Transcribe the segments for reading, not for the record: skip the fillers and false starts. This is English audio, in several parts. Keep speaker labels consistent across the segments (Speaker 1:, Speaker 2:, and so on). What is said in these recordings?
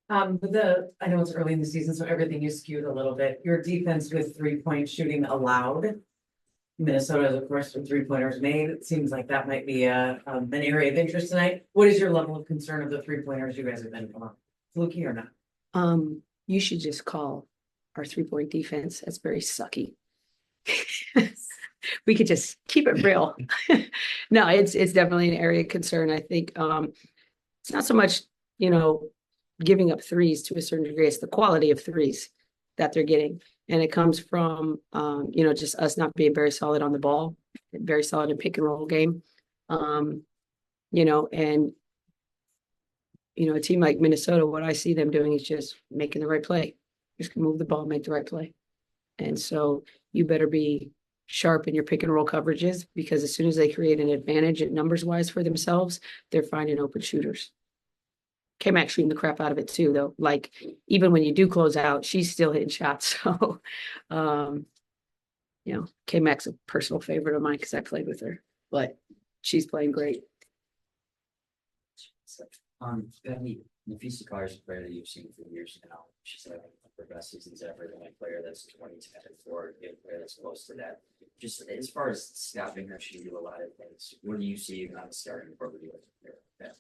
Speaker 1: I know it's early in the season, so everything is skewed a little bit. Your defense with 3-point shooting allowed. Minnesota, of course, with 3-pointers made. It seems like that might be an area of interest tonight. What is your level of concern of the 3-pointers you guys have been on? Fluky or not?
Speaker 2: You should just call our 3-point defense. That's very sucky. We could just keep it real. No, it's definitely an area of concern. I think it's not so much, giving up threes to a certain degree. It's the quality of threes that they're getting. And it comes from just us not being very solid on the ball, very solid in pick and roll game. And a team like Minnesota, what I see them doing is just making the right play. Just move the ball, make the right play. And so you better be sharp in your pick and roll coverages, because as soon as they create an advantage at numbers wise for themselves, they're finding open shooters. K-Max shooting the crap out of it too, though. Like, even when you do close out, she's still hitting shots. So, K-Max a personal favorite of mine because I played with her, but she's playing great.
Speaker 3: Becky, Nafisa Carr is a player that you've seen for years now. She's having the best seasons ever. The only player that's 2010 and forward, a player that's close to that. Just as far as stopping her, she can do a lot of things. What do you see on the starting property with her?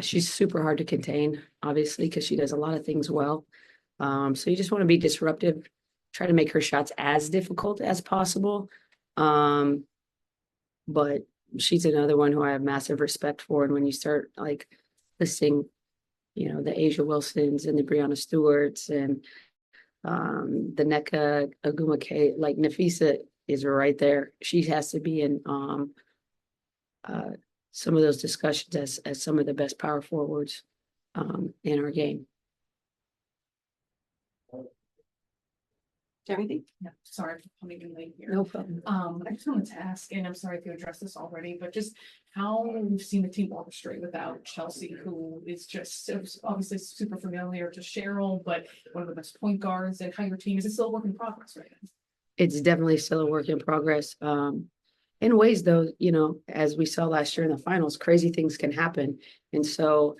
Speaker 2: She's super hard to contain, obviously, because she does a lot of things well. So you just want to be disruptive, try to make her shots as difficult as possible. But she's another one who I have massive respect for. And when you start like listing, the Asia Wilsons and the Breonna Stewarts and the Nneka Agumake, like Nafisa is right there. She has to be in some of those discussions as some of the best power forwards in our game.
Speaker 4: Everything?
Speaker 5: Yeah, sorry for coming in late here.
Speaker 2: No problem.
Speaker 5: I just wanted to ask, and I'm sorry if you addressed this already, but just how we've seen the team orchestrate without Chelsea, who is just obviously super familiar to Cheryl, but one of the best point guards, and how your team is still a work in progress right now?
Speaker 2: It's definitely still a work in progress. In ways, though, as we saw last year in the finals, crazy things can happen. And so,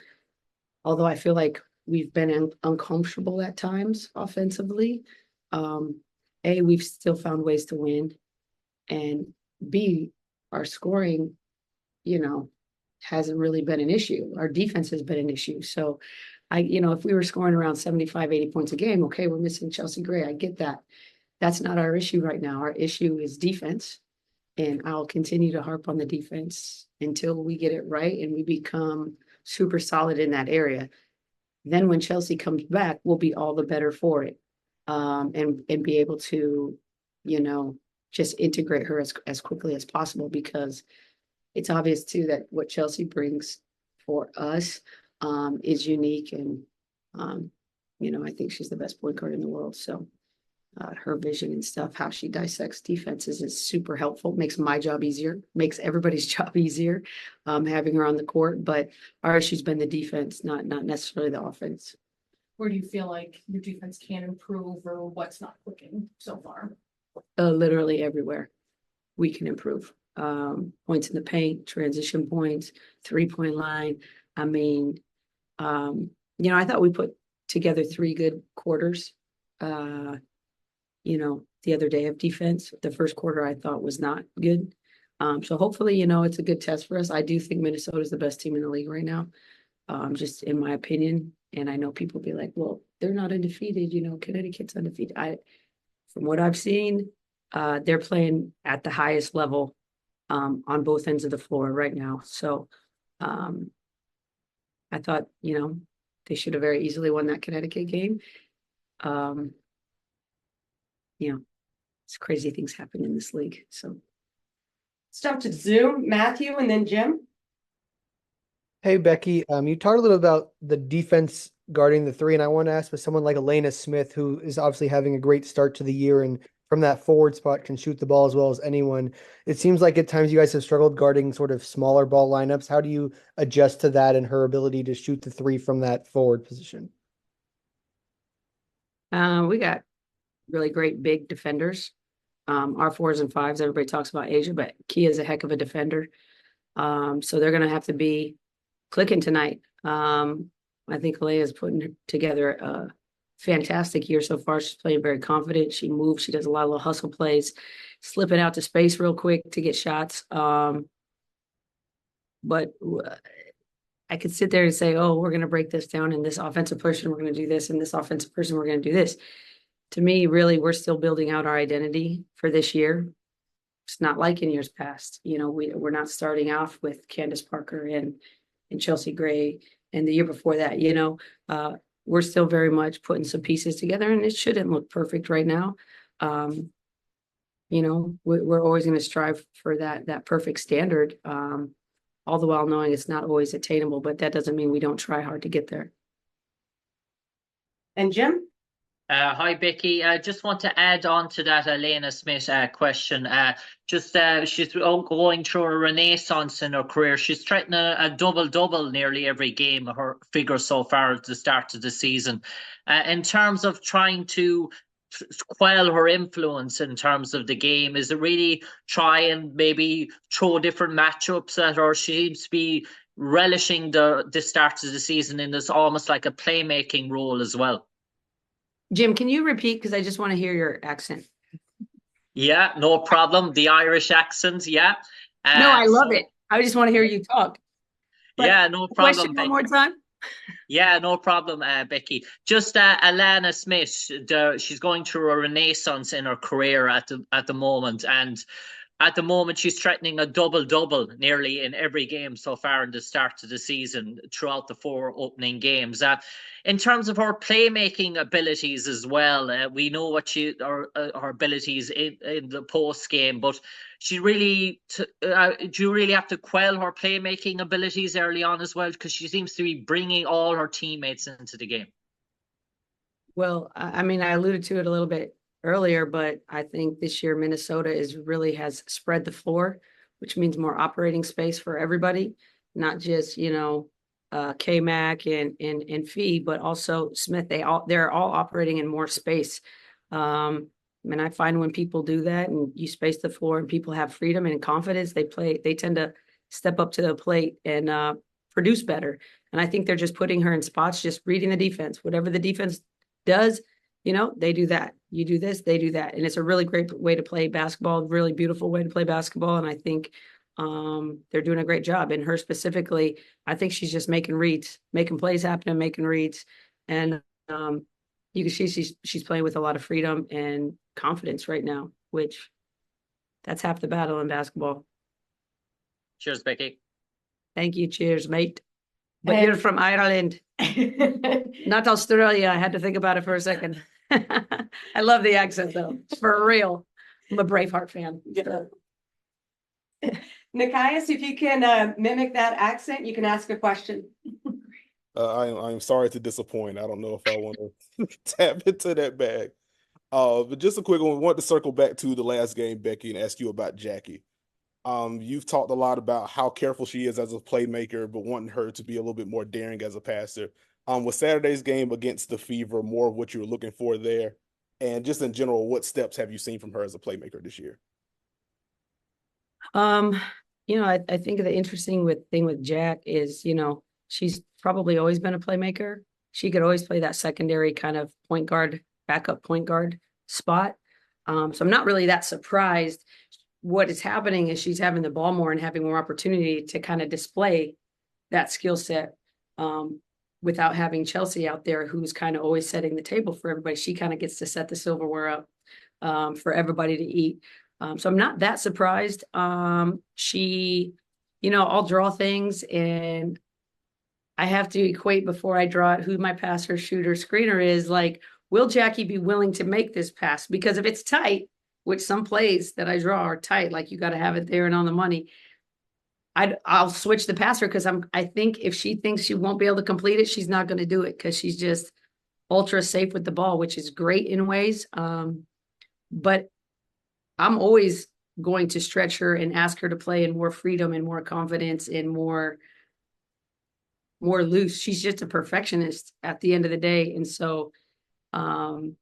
Speaker 2: although I feel like we've been uncomfortable at times offensively, A, we've still found ways to win. And B, our scoring, hasn't really been an issue. Our defense has been an issue. So, if we were scoring around 75, 80 points a game, okay, we're missing Chelsea Gray. I get that. That's not our issue right now. Our issue is defense. And I'll continue to harp on the defense until we get it right and we become super solid in that area. Then when Chelsea comes back, we'll be all the better for it. And be able to, just integrate her as quickly as possible, because it's obvious too that what Chelsea brings for us is unique. And, I think she's the best point guard in the world. So her vision and stuff, how she dissects defenses is super helpful, makes my job easier, makes everybody's job easier, having her on the court. But our issue's been the defense, not necessarily the offense.
Speaker 5: Where do you feel like your defense can improve, or what's not clicking so far?
Speaker 2: Literally everywhere we can improve. Points in the paint, transition points, 3-point line. I mean, I thought we put together 3 good quarters. The other day of defense. The first quarter I thought was not good. So hopefully, it's a good test for us. I do think Minnesota is the best team in the league right now, just in my opinion. And I know people be like, well, they're not undefeated. Connecticut's undefeated. From what I've seen, they're playing at the highest level on both ends of the floor right now. So I thought, they should have very easily won that Connecticut game. It's crazy things happen in this league. So
Speaker 4: Let's jump to Zoom, Matthew, and then Jim.
Speaker 6: Hey, Becky, you talked a little about the defense guarding the 3, and I want to ask with someone like Elena Smith, who is obviously having a great start to the year and from that forward spot can shoot the ball as well as anyone. It seems like at times you guys have struggled guarding sort of smaller ball lineups. How do you adjust to that and her ability to shoot the 3 from that forward position?
Speaker 2: we got really great big defenders. Our 4s and 5s, everybody talks about Asia, but Kia is a heck of a defender. So they're going to have to be clicking tonight. I think Alea's putting together a fantastic year so far. She's playing very confident. She moves. She does a lot of little hustle plays, slipping out to space real quick to get shots. But I could sit there and say, oh, we're going to break this down, and this offensive person, we're going to do this, and this offensive person, we're going to do this. To me, really, we're still building out our identity for this year. It's not like in years past. You know, we're not starting off with Candace Parker and Chelsea Gray and the year before that, you know. We're still very much putting some pieces together, and it shouldn't look perfect right now. You know, we're always going to strive for that perfect standard, all the while knowing it's not always attainable, but that doesn't mean we don't try hard to get there.
Speaker 4: And Jim?
Speaker 7: Hi, Becky. I just want to add on to that Elena Smith question. She's going through a renaissance in her career. She's threatening a double-double nearly every game, her figure so far at the start of the season. In terms of trying to quell her influence in terms of the game, is it really try and maybe throw different matchups at her? She seems to be relishing the start of the season in this almost like a playmaking role as well.
Speaker 2: Jim, can you repeat? Because I just want to hear your accent.
Speaker 7: Yeah, no problem. The Irish accent, yeah.
Speaker 2: No, I love it. I just want to hear you talk. But
Speaker 7: yeah, no problem.
Speaker 2: Question one more time.
Speaker 7: Yeah, no problem, Becky. Just Alana Smith, she's going through a renaissance in her career at the moment, and at the moment she's threatening a double-double nearly in every game so far in the start of the season throughout the 4 opening games. In terms of her playmaking abilities as well, we know what her abilities in the post game, but she really do you really have to quell her playmaking abilities early on as well, because she seems to be bringing all her teammates into the game.
Speaker 2: Well, I mean, I alluded to it a little bit earlier, but I think this year Minnesota has spread the floor, which means more operating space for everybody, not just, you know, K-Mac and Fee, but also Smith. They're all operating in more space. And I find when people do that and you space the floor and people have freedom and confidence, they tend to step up to the plate and produce better. And I think they're just putting her in spots, just reading the defense. Whatever the defense does, you know, they do that. You do this, they do that. And it's a really great way to play basketball, really beautiful way to play basketball. And I think they're doing a great job. And her specifically, I think she's just making reads, making plays happen and making reads. And you can see she's playing with a lot of freedom and confidence right now, which that's half the battle in basketball.
Speaker 7: Cheers, Becky.
Speaker 2: Thank you. Cheers, mate. But you're from Ireland, not Australia. I had to think about it for a second. I love the accent though, for real. I'm a Braveheart fan.
Speaker 4: Nikias, if you can mimic that accent, you can ask a question.
Speaker 8: I'm sorry to disappoint. I don't know if I want to tap into that bag. But just a quick one. We want to circle back to the last game, Becky, and ask you about Jackie. You've talked a lot about how careful she is as a playmaker, but wanting her to be a little bit more daring as a passer. Was Saturday's game against the Fever more of what you were looking for there? And just in general, what steps have you seen from her as a playmaker this year?
Speaker 2: You know, I think the interesting thing with Jack is, you know, she's probably always been a playmaker. She could always play that secondary kind of point guard, backup point guard spot. So I'm not really that surprised. What is happening is she's having the ball more and having more opportunity to kind of display that skill set without having Chelsea out there, who's kind of always setting the table for everybody. She kind of gets to set the silverware up for everybody to eat. So I'm not that surprised. She, you know, I'll draw things and I have to equate before I draw it who my passer, shooter, screener is. Like, will Jackie be willing to make this pass? Because if it's tight, which some plays that I draw are tight, like you got to have it there and on the money, I'll switch the passer because I think if she thinks she won't be able to complete it, she's not going to do it because she's just ultra safe with the ball, which is great in ways. But I'm always going to stretch her and ask her to play in more freedom and more confidence and more loose. She's just a perfectionist at the end of the day. And so in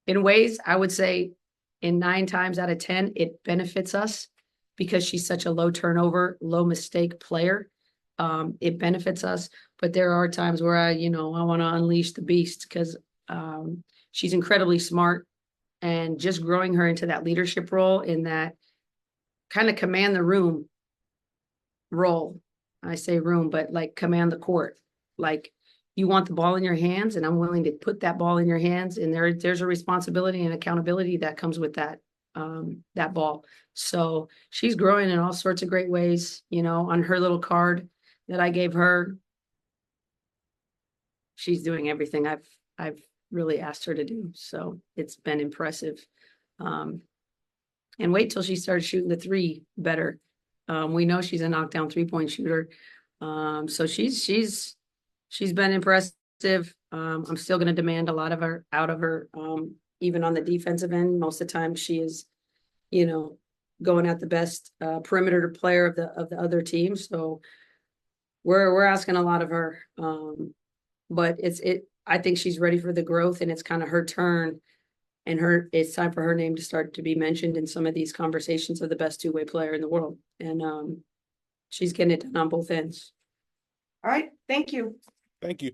Speaker 2: ways, I would say in 9 times out of 10, it benefits us because she's such a low turnover, low mistake player. it benefits us, but there are times where I want to unleash the beast because she's incredibly smart, and just growing her into that leadership role, in that kind of command the room role. I say room, but like command the court. Like, you want the ball in your hands, and I'm willing to put that ball in your hands. And there's a responsibility and accountability that comes with that ball. So she's growing in all sorts of great ways. On her little card that I gave her, she's doing everything I've really asked her to do. So it's been impressive. And wait till she starts shooting the three better. We know she's a knockdown 3-point shooter. So she's been impressive. I'm still going to demand a lot out of her, even on the defensive end. Most of the time she is, going at the best perimeter player of the other team. So we're asking a lot of her. But I think she's ready for the growth, and it's kind of her turn, and it's time for her name to start to be mentioned in some of these conversations of the best two-way player in the world. And she's getting it done on both ends.
Speaker 4: All right, thank you.
Speaker 8: Thank you.